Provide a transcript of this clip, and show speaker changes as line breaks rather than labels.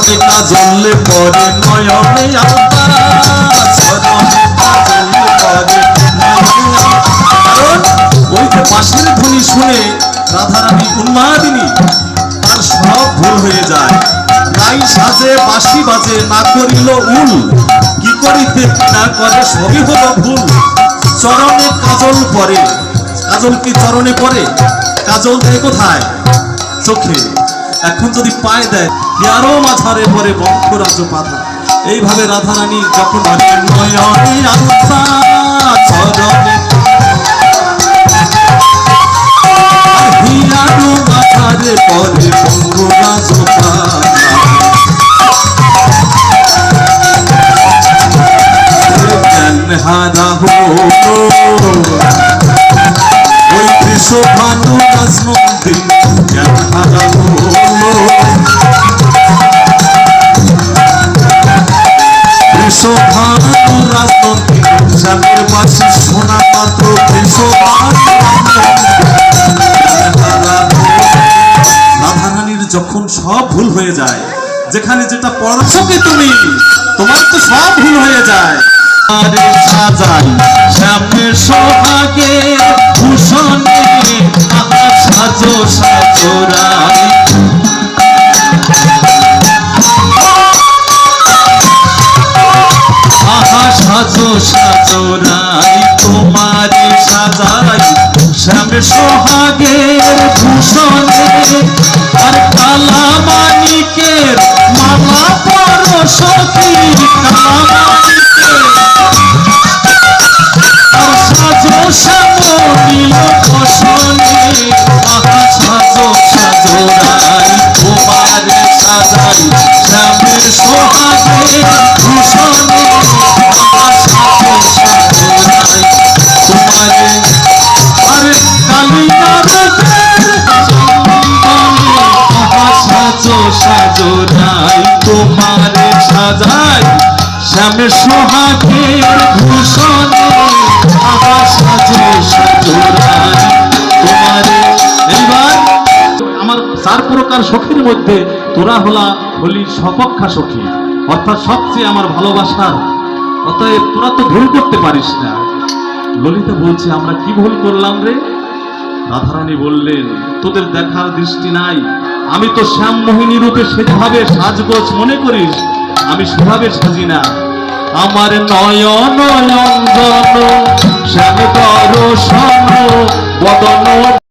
চরণে কাজল পরে নয়নে আলতা, চরণে কাজল পরে নয়নে আলতা। কারণ ওই যে বাঁশির ধ্বনি শুনে রাধারানী উন্মাদিনী, তার সব ভুল হয়ে যায়। গাই সাজে বাঁশি বাজে না করিল উল, কি করিতে না করে সবই হলো ভুল। চরণে কাজল পরে, কাজল কি চরণে পরে? কাজল দেয় কোথায়? চোখে। এখন যদি পায়ে দেয় আরো মাথারে পরে বক্ষরাজ পাতা। এইভাবে রাধারানী যখন নয়নে আলতা, চরণে হিয়ারো মাথারে পরে বক্ষরাজ পাতা। হারা হলো ওই কৃষ্ণভানু রাজনন্দী, জ্ঞান হারা হলো কৃষ্ণভানু রাজনন্দী। শ্যামের বাসি সোনা পাত্র কৃষ্ণভানু রাধারানীর যখন সব ভুল হয়ে যায়, যেখানে যেটা পড়াচ্ছ কি তুমি, তোমার তো সব ভুল হয়ে যায়। আরে সাজাই শ্যামের সোহাগে ভূষণে, আহা সাজো সাজো রাই, আহা সাজো সাজো রাই, তোমারে সাজাই শ্যামের সোহাগের ভূষণে। আর কালা মানিকের মালা পরো সখী, কালা মানিকের আর সাজো শ্যামলীল বসনে, আহা সাজো সাজো রাই, তোমারে সাজাই শ্যামের সোহাগের ভূষণে। আহা সাজো সাজো রাই, তোমারে আরে কালিনাথের চন্দনে, আহা সাজো সাজো রাই, তোমারে সাজাই শ্যামের সোহাগের ভূষণে। আহা সাজো সাজো রাই, তোমারে। এইবার আমার 4 প্রকার সখীর মধ্যে তোরা হলি সপক্ষা সখী, অর্থাৎ সবচেয়ে আমার ভালোবাসার। অতএব তোরা তো ভুল করতে পারিস না। ললিতা বলছে আমরা কি ভুল করলাম রে? রাধারানী বললেন তোদের দেখার দৃষ্টি নাই, আমি তো শ্যাম মোহিনী রূপে সেভাবে সাজগোজ মনে করিস, আমি সেভাবে সাজি না। আমার নয়ন অঞ্জন শ্যাম দর্শন বদন